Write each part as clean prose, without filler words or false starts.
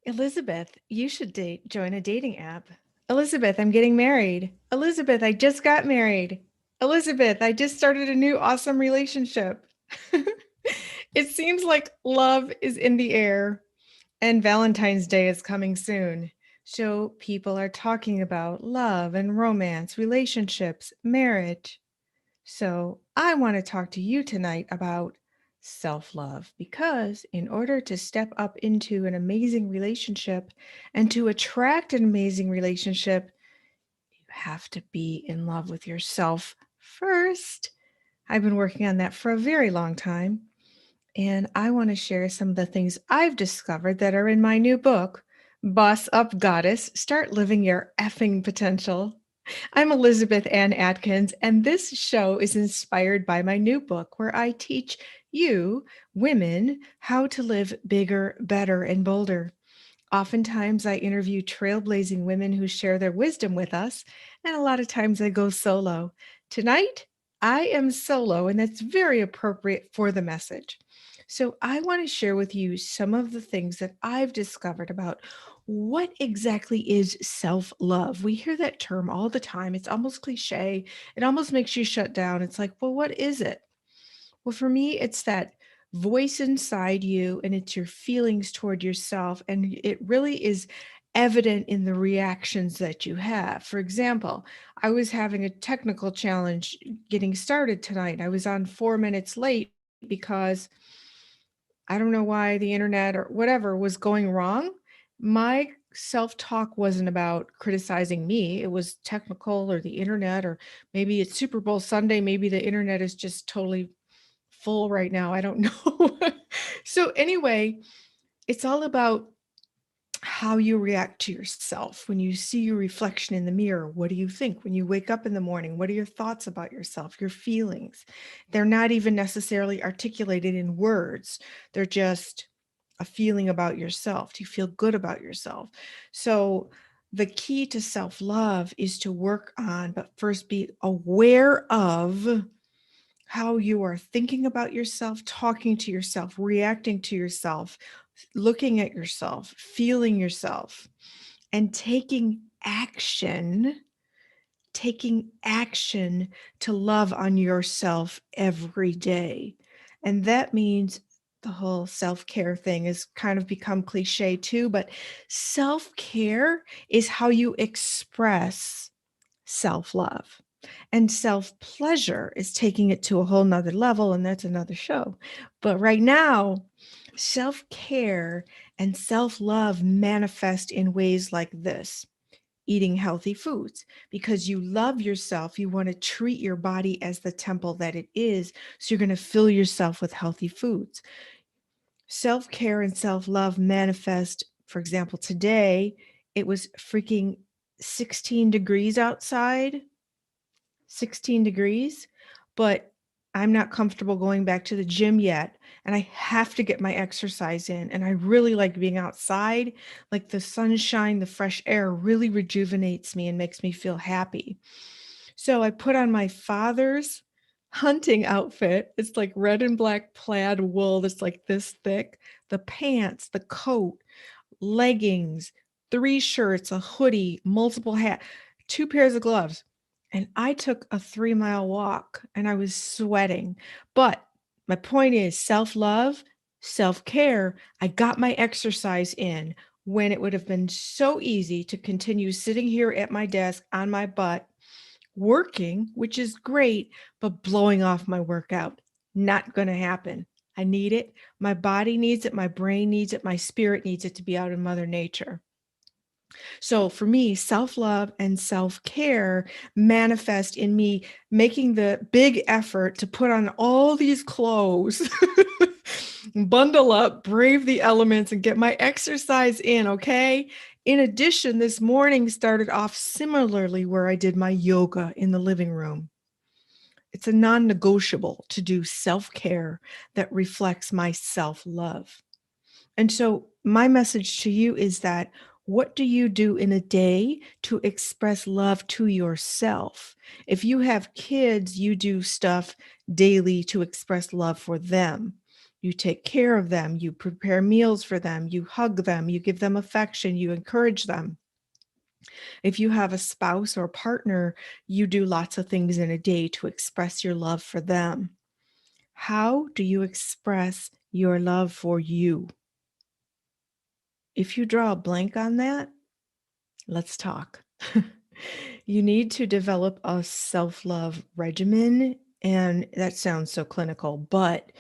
Elizabeth, you should join a dating app. Elizabeth, I'm getting married. Elizabeth, I just got married. Elizabeth, I just started a new awesome relationship. It seems like love is in the air and Valentine's Day is coming soon. So people are talking about love and romance, relationships, marriage. So, I want to talk to you tonight about self love because, in order to step up into an amazing relationship and to attract an amazing relationship, you have to be in love with yourself first. I've been working on that for a very long time, and I want to share some of the things I've discovered that are in my new book, Boss Up Goddess Start Living Your Effing Potential. I'm Elizabeth Ann Atkins, and this show is inspired by my new book where I teach you, women, how to live bigger, better, and bolder. Oftentimes, I interview trailblazing women who share their wisdom with us, and a lot of times I go solo. Tonight, I am solo, and that's very appropriate for the message. So, I want to share with you some of the things that I've discovered about what exactly is self love. We hear that term all the time. It's almost cliche. It almost makes you shut down. It's like, well, what is it? Well, for me, it's that voice inside you and it's your feelings toward yourself. And it really is evident in the reactions that you have. For example, I was having a technical challenge getting started tonight. I was on 4 minutes late because I don't know why the internet or whatever was going wrong. My self talk wasn't about criticizing me, it was technical or the internet, or maybe it's Super Bowl Sunday. Maybe the internet is just totally full right now. I don't know. So, anyway, it's all about how you react to yourself when you see your reflection in the mirror. What do you think when you wake up in the morning? What are your thoughts about yourself, your feelings? They're not even necessarily articulated in words, they're just a feeling about yourself. Do you feel good about yourself? So, the key to self love is to work on, but first be aware of how you are thinking about yourself, talking to yourself, reacting to yourself, looking at yourself, feeling yourself, and taking action to love on yourself every day. And that means the whole self-care thing has kind of become cliche too, but self-care is how you express self-love. And self-pleasure is taking it to a whole nother level, and that's another show. But right now, self-care and self-love manifest in ways like this: eating healthy foods. Because you love yourself, you want to treat your body as the temple that it is. So you're going to fill yourself with healthy foods. Self-care and self-love manifest, for example, today it was freaking 16 degrees outside, 16 degrees, but I'm not comfortable going back to the gym yet. And I have to get my exercise in. And I really like being outside. Like the sunshine, the fresh air really rejuvenates me and makes me feel happy. So I put on my father's hunting outfit. It's like red and black plaid wool that's like this thick, the pants, the coat, leggings, 3 shirts, a hoodie, multiple hats, 2 pairs of gloves. And I took a 3-mile walk and I was sweating. But my point is self love, self care. I got my exercise in when it would have been so easy to continue sitting here at my desk on my butt, working, which is great, but blowing off my workout. Not going to happen. I need it. My body needs it. My brain needs it. My spirit needs it to be out in Mother Nature. So for me, self love and self care manifest in me making the big effort to put on all these clothes, bundle up, brave the elements, and get my exercise in. Okay. In addition, this morning started off similarly where I did my yoga in the living room. It's a non negotiable to do self care that reflects my self love. And so, my message to you is that what do you do in a day to express love to yourself? If you have kids, you do stuff daily to express love for them. You take care of them, you prepare meals for them, you hug them, you give them affection, you encourage them. If you have a spouse or partner, you do lots of things in a day to express your love for them. How do you express your love for you? If you draw a blank on that, let's talk. You need to develop a self love regimen. And that sounds so clinical, but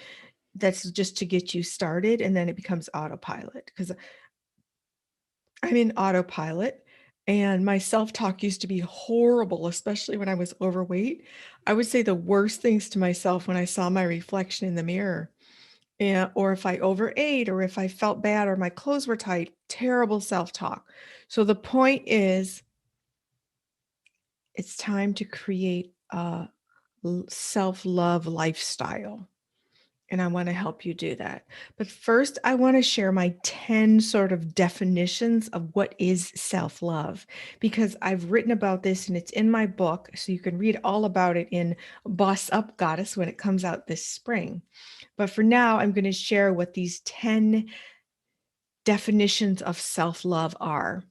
that's just to get you started. And then it becomes autopilot because I'm in autopilot and my self talk used to be horrible, especially when I was overweight. I would say the worst things to myself when I saw my reflection in the mirror. Or if I overate, or if I felt bad, or my clothes were tight, terrible self talk. So the point is, it's time to create a self love lifestyle. And I want to help you do that. But first, I want to share my 10 sort of definitions of what is self love, because I've written about this and it's in my book. So you can read all about it in Boss Up Goddess when it comes out this spring. But for now, I'm going to share what these 10 definitions of self love are.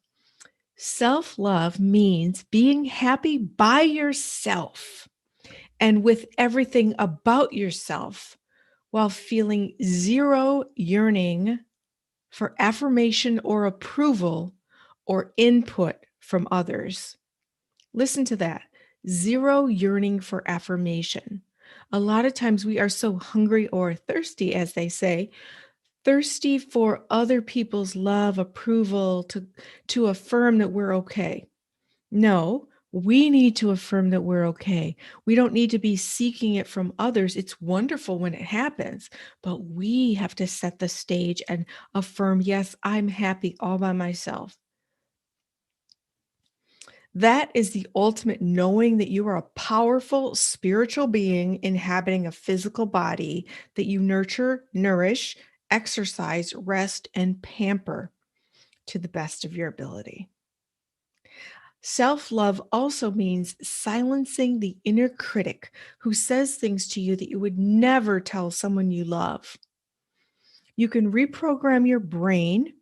Self love means being happy by yourself and with everything about yourself while feeling zero yearning for affirmation or approval or input from others. Listen to that. Zero yearning for affirmation. A lot of times we are so hungry or thirsty, as they say, thirsty for other people's love, approval, to affirm that we're okay. No, we need to affirm that we're okay. We don't need to be seeking it from others. It's wonderful when it happens, but we have to set the stage and affirm, yes, I'm happy all by myself. That is the ultimate knowing that you are a powerful spiritual being inhabiting a physical body that you nurture, nourish, exercise, rest, and pamper to the best of your ability. Self love also means silencing the inner critic who says things to you that you would never tell someone you love. You can reprogram your brain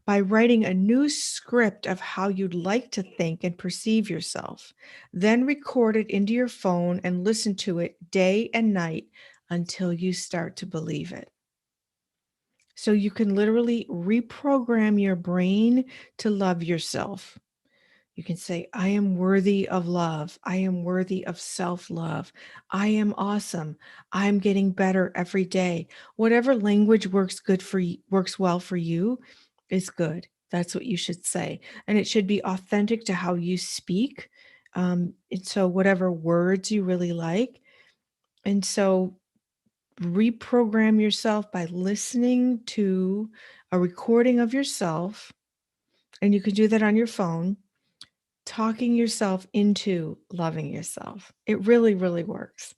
by writing a new script of how you'd like to think and perceive yourself. Then record it into your phone and listen to it day and night until you start to believe it. So you can literally reprogram your brain to love yourself. You can say, I am worthy of love. I am worthy of self love. I am awesome. I'm getting better every day. Whatever language works good for you, works well for you is good. That's what you should say. And it should be authentic to how you speak. And so, whatever words you really like. And so, reprogram yourself by listening to a recording of yourself. And you can do that on your phone, talking yourself into loving yourself. It really, really works.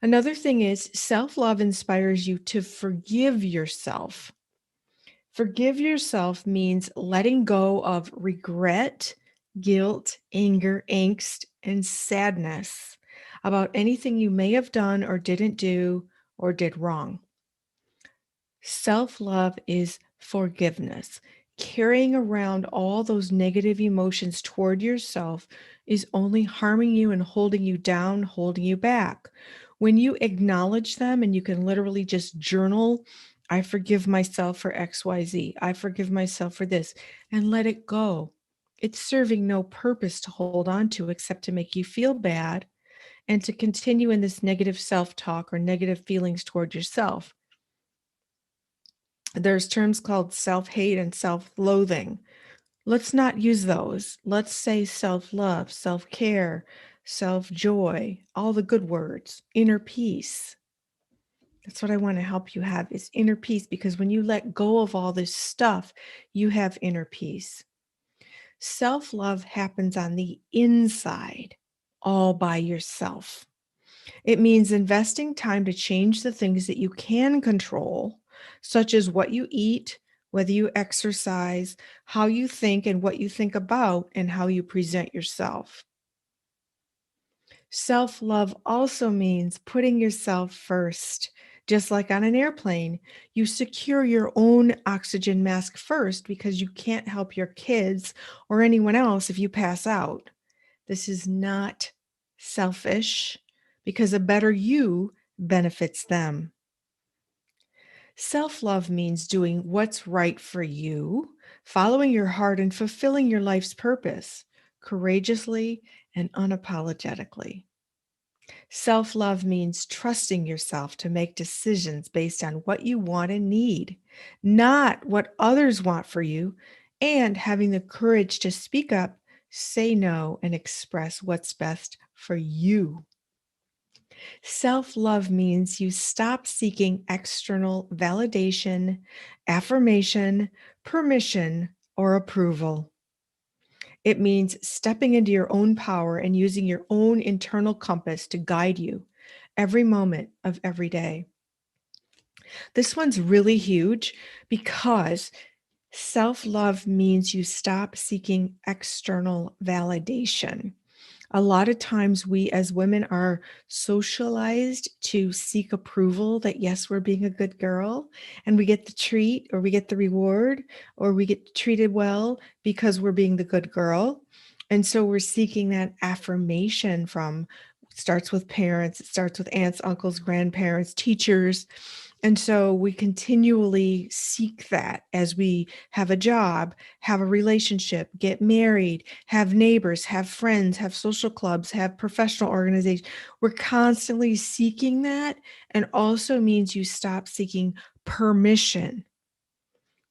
Another thing is self love inspires you to forgive yourself. Forgive yourself means letting go of regret, guilt, anger, angst, and sadness about anything you may have done or didn't do or did wrong. Self love is forgiveness. Carrying around all those negative emotions toward yourself is only harming you and holding you down, holding you back. When you acknowledge them and you can literally just journal, I forgive myself for XYZ, I forgive myself for this, and let it go. It's serving no purpose to hold on to except to make you feel bad and to continue in this negative self talk or negative feelings toward yourself. There's terms called self-hate and self-loathing. Let's not use those. Let's say self-love, self-care, self-joy, all the good words, inner peace. That's what I want to help you have is inner peace, because when you let go of all this stuff, you have inner peace. Self-love happens on the inside, all by yourself. It means investing time to change the things that you can control, such as what you eat, whether you exercise, how you think and what you think about, and how you present yourself. Self love also means putting yourself first, Just like on an airplane, you secure your own oxygen mask first because you can't help your kids or anyone else if you pass out. This is not selfish because a better you benefits them. Self-love means doing what's right for you, following your heart, and fulfilling your life's purpose courageously and unapologetically. Self-love means trusting yourself to make decisions based on what you want and need, not what others want for you, and having the courage to speak up, say no, and express what's best for you. Self-love means you stop seeking external validation, affirmation, permission, or approval. It means stepping into your own power and using your own internal compass to guide you every moment of every day. This one's really huge because self-love means you stop seeking external validation. A lot of times we as women are socialized to seek approval that, yes, we're being a good girl and we get the treat or we get the reward or we get treated well because we're being the good girl. And so we're seeking that affirmation from, it starts with parents, it starts with aunts, uncles, grandparents, teachers. And so we continually seek that as we have a job, have a relationship, get married, have neighbors, have friends, have social clubs, have professional organizations. We're constantly seeking that, and also means you stop seeking permission.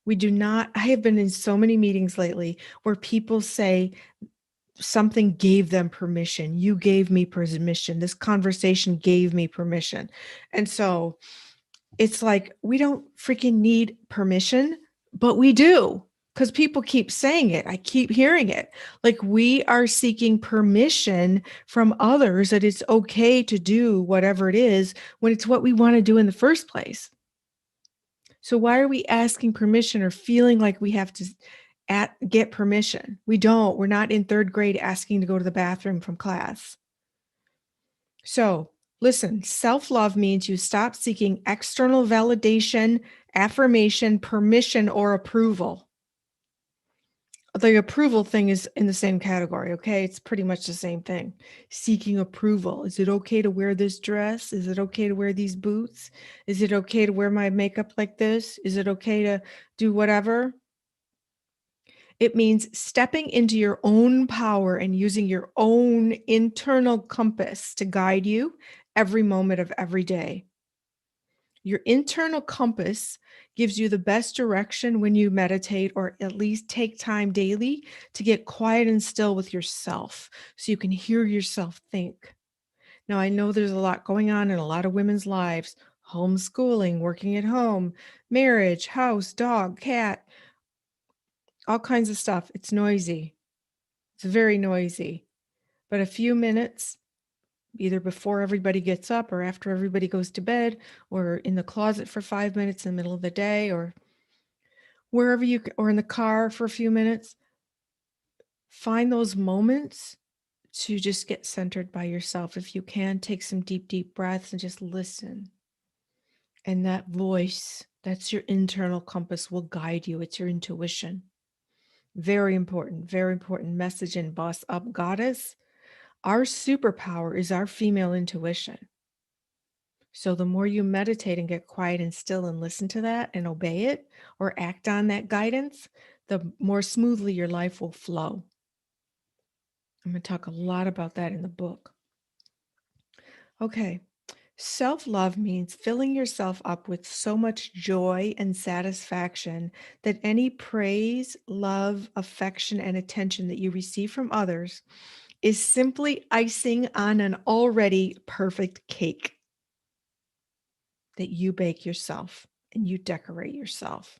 We do not, I have been in so many meetings lately where people say something gave them permission. You gave me permission. This conversation gave me permission. And so it's like, we don't freaking need permission, but we do because people keep saying it. I keep hearing it. Like we are seeking permission from others that it's okay to do whatever it is when it's what we want to do in the first place. So why are we asking permission or feeling like we have to get permission? We don't. We're not in third grade asking to go to the bathroom from class. So listen, self-love means you stop seeking external validation, affirmation, permission, or approval. The approval thing is in the same category, okay? It's pretty much the same thing. Seeking approval. Is it okay to wear this dress? Is it okay to wear these boots? Is it okay to wear my makeup like this? Is it okay to do whatever? It means stepping into your own power and using your own internal compass to guide you every moment of every day. Your internal compass gives you the best direction when you meditate or at least take time daily to get quiet and still with yourself so you can hear yourself think. Now, I know there's a lot going on in a lot of women's lives: homeschooling, working at home, marriage, house, dog, cat, all kinds of stuff. It's noisy. It's very noisy. But a few minutes, either before everybody gets up or after everybody goes to bed, or in the closet for 5 minutes in the middle of the day, or wherever or in the car for a few minutes, find those moments to just get centered by yourself. If you can, take some deep, deep breaths and just listen. And that voice, that's your internal compass, will guide you. It's your intuition. Very important message in Boss Up Goddess. Our superpower is our female intuition. So the more you meditate and get quiet and still and listen to that and obey it or act on that guidance, the more smoothly your life will flow. I'm going to talk a lot about that in the book. Okay. Self-love means filling yourself up with so much joy and satisfaction that any praise, love, affection, and attention that you receive from others is simply icing on an already perfect cake that you bake yourself and you decorate yourself.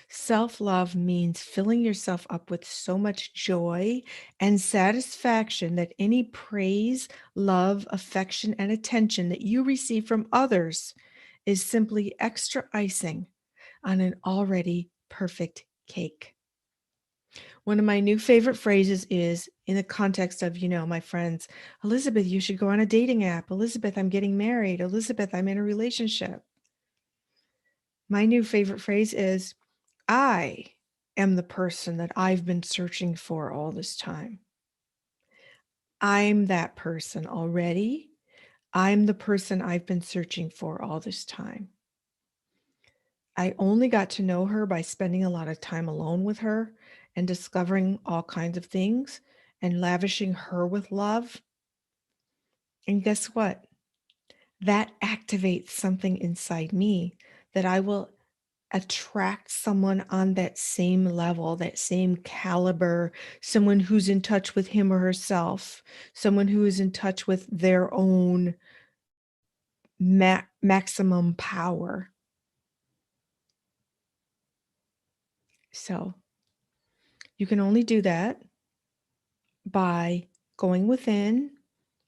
Self-love means filling yourself up with so much joy and satisfaction that any praise, love, affection, and attention that you receive from others is simply extra icing on an already perfect cake. One of my new favorite phrases is in the context of, my friends, Elizabeth, you should go on a dating app. Elizabeth, I'm getting married. Elizabeth, I'm in a relationship. My new favorite phrase is, I am the person that I've been searching for all this time. I'm that person already. I'm the person I've been searching for all this time. I only got to know her by spending a lot of time alone with her and discovering all kinds of things and lavishing her with love. And guess what? That activates something inside me that I will attract someone on that same level, that same caliber, someone who's in touch with him or herself, someone who is in touch with their own maximum power. So you can only do that by going within,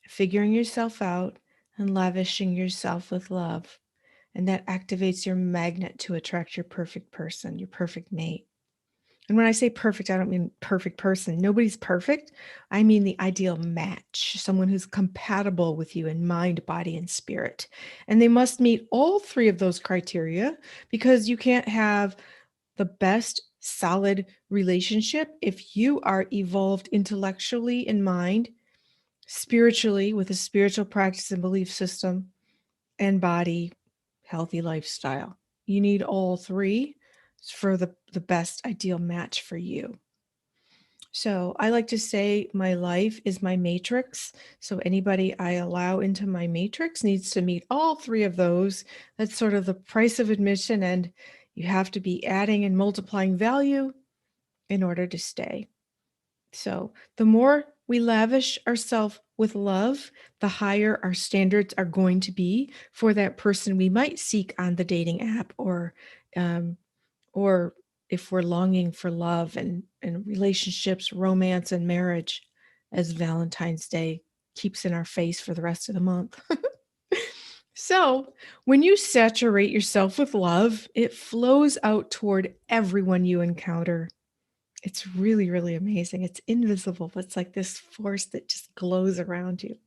figuring yourself out, and lavishing yourself with love. And that activates your magnet to attract your perfect person, your perfect mate. And when I say perfect, I don't mean perfect person. Nobody's perfect. I mean the ideal match, someone who's compatible with you in mind, body, and spirit. And they must meet all three of those criteria because you can't have the best solid relationship if you are evolved intellectually in mind, spiritually with a spiritual practice and belief system, and body, healthy lifestyle. You need all three for the best ideal match for you. So I like to say my life is my matrix. So anybody I allow into my matrix needs to meet all three of those. That's sort of the price of admission. And you have to be adding and multiplying value in order to stay. So the more we lavish ourselves with love, the higher our standards are going to be for that person we might seek on the dating app, or if we're longing for love and relationships, romance, and marriage, as Valentine's Day keeps in our face for the rest of the month. So when you saturate yourself with love, it flows out toward everyone you encounter. It's really, really amazing. It's invisible, but it's like this force that just glows around you.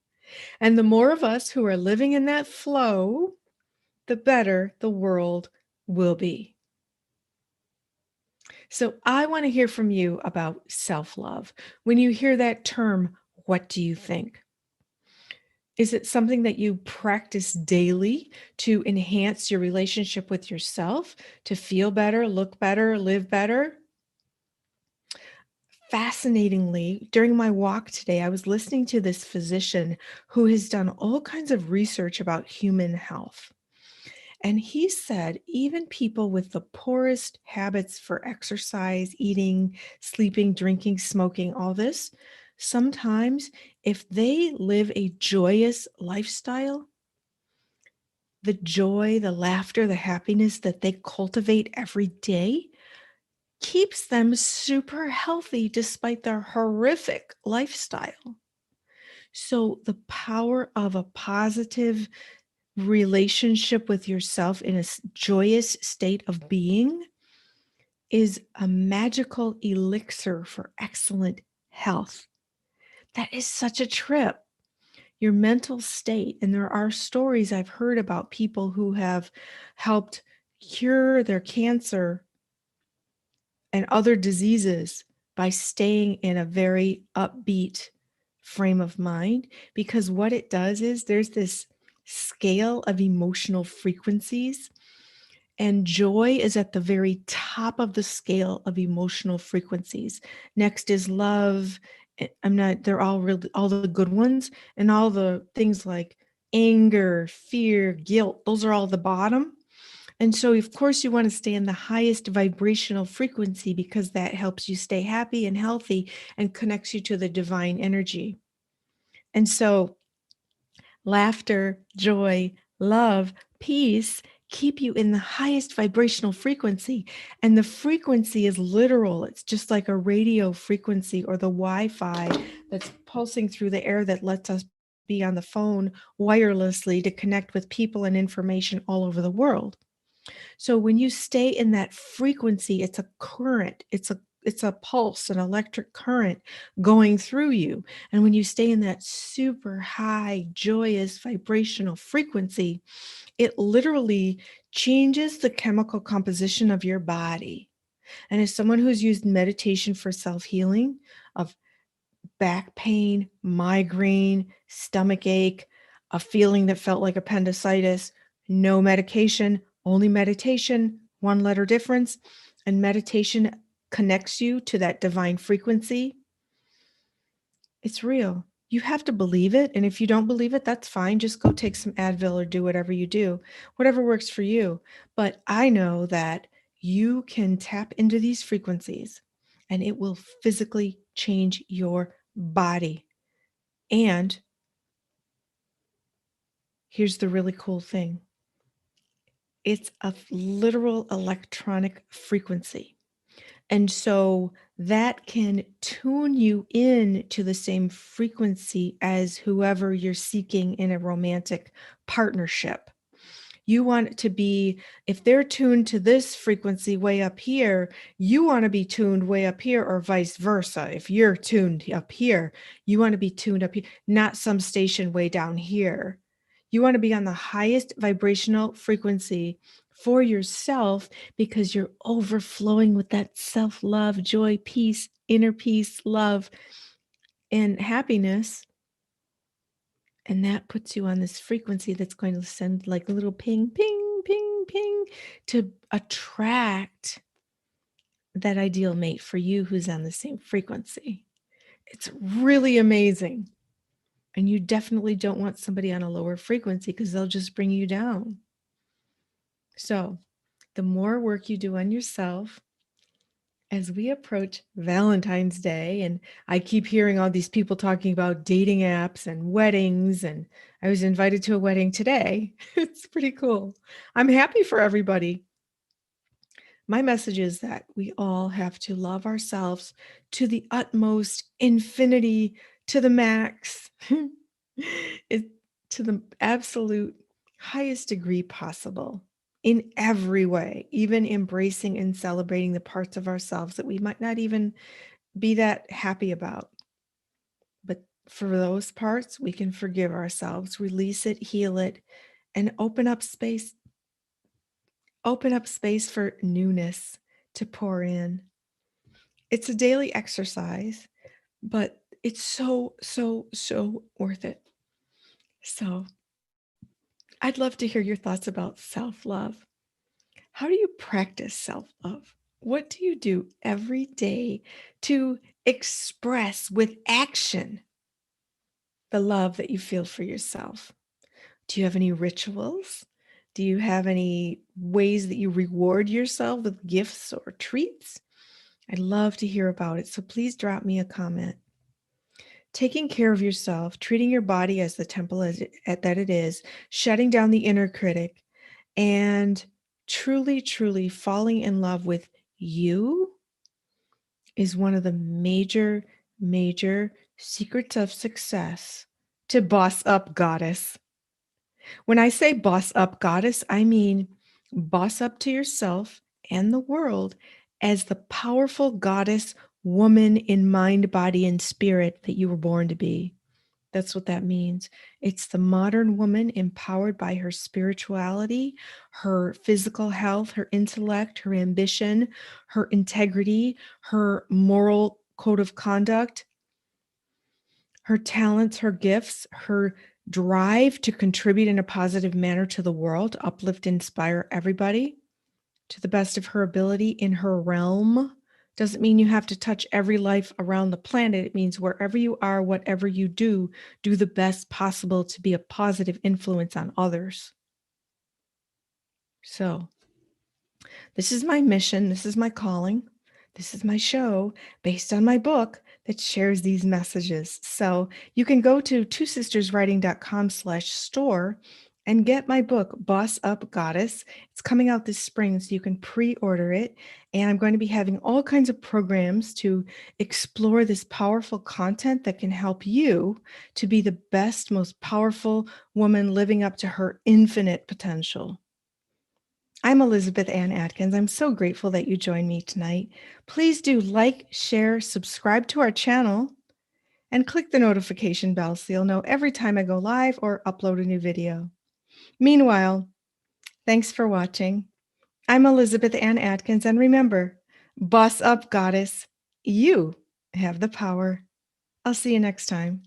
And the more of us who are living in that flow, the better the world will be. So I want to hear from you about self-love. When you hear that term, what do you think? Is it something that you practice daily to enhance your relationship with yourself, to feel better, look better, live better? Fascinatingly, during my walk today, I was listening to this physician who has done all kinds of research about human health. And he said even people with the poorest habits for exercise, eating, sleeping, drinking, smoking, all this, sometimes if they live a joyous lifestyle, the joy, the laughter, the happiness that they cultivate every day keeps them super healthy despite their horrific lifestyle. So the power of a positive relationship with yourself in a joyous state of being is a magical elixir for excellent health. That is such a trip. Your mental state, and there are stories I've heard about people who have helped cure their cancer and other diseases by staying in a very upbeat frame of mind, because what it does is there's this scale of emotional frequencies, and joy is at the very top of the scale of emotional frequencies. Next is love. They're all really all the good ones, and all the things like anger, fear, guilt, those are all the bottom. And so, of course, you want to stay in the highest vibrational frequency because that helps you stay happy and healthy and connects you to the divine energy. And so, laughter, joy, love, peace keep you in the highest vibrational frequency. And the frequency is literal. It's just like a radio frequency or the Wi-Fi that's pulsing through the air that lets us be on the phone wirelessly to connect with people and information all over the world. So when you stay in that frequency, it's a current, it's a pulse, an electric current going through you. And when you stay in that super high, joyous vibrational frequency, it literally changes the chemical composition of your body. And as someone who's used meditation for self-healing of back pain, migraine, stomach ache, a feeling that felt like appendicitis, no medication, only meditation, one letter difference, and meditation connects you to that divine frequency. It's real. You have to believe it. And if you don't believe it, that's fine. Just go take some Advil or do whatever you do, whatever works for you. But I know that you can tap into these frequencies and it will physically change your body. And here's the really cool thing. It's a literal electronic frequency. And so that can tune you in to the same frequency as whoever you're seeking in a romantic partnership. You want it to be, if they're tuned to this frequency way up here, you want to be tuned way up here, or vice versa. If you're tuned up here, you want to be tuned up here, not some station way down here. You want to be on the highest vibrational frequency for yourself because you're overflowing with that self-love, joy, peace, inner peace, love, and happiness. And that puts you on this frequency that's going to send like a little ping, ping, ping, ping to attract that ideal mate for you who's on the same frequency. It's really amazing. And you definitely don't want somebody on a lower frequency because they'll just bring you down. So the more work you do on yourself, as we approach Valentine's Day, and I keep hearing all these people talking about dating apps and weddings, and I was invited to a wedding today. It's pretty cool. I'm happy for everybody. My message is that we all have to love ourselves to the utmost infinity, to the max, it, to the absolute highest degree possible in every way, even embracing and celebrating the parts of ourselves that we might not even be that happy about. But for those parts, we can forgive ourselves, release it, heal it, and open up space for newness to pour in. It's a daily exercise, but it's so, so, so worth it. So I'd love to hear your thoughts about self-love. How do you practice self-love? What do you do every day to express with action the love that you feel for yourself? Do you have any rituals? Do you have any ways that you reward yourself with gifts or treats? I'd love to hear about it, so please drop me a comment. Taking care of yourself, treating your body as the temple that it is, shutting down the inner critic, and truly, truly falling in love with you is one of the major, major secrets of success to boss up, goddess. When I say boss up, goddess, I mean boss up to yourself and the world as the powerful goddess woman in mind, body, and spirit that you were born to be. That's what that means. It's the modern woman empowered by her spirituality, her physical health, her intellect, her ambition, her integrity, her moral code of conduct, her talents, her gifts, her drive to contribute in a positive manner to the world, uplift, inspire everybody to the best of her ability in her realm. Doesn't mean you have to touch every life around the planet. It means wherever you are, whatever you do the best possible to be a positive influence on others. So this is my mission. This is my calling. This is my show based on my book that shares these messages. So you can go to twosisterswriting.com/store and get my book, Boss Up Goddess. It's coming out this spring, so you can pre-order it. And I'm going to be having all kinds of programs to explore this powerful content that can help you to be the best, most powerful woman living up to her infinite potential. I'm Elizabeth Ann Atkins. I'm so grateful that you joined me tonight. Please do like, share, subscribe to our channel, and click the notification bell so you'll know every time I go live or upload a new video. Meanwhile, thanks for watching. I'm Elizabeth Ann Atkins, and remember, boss up, goddess. You have the power. I'll see you next time.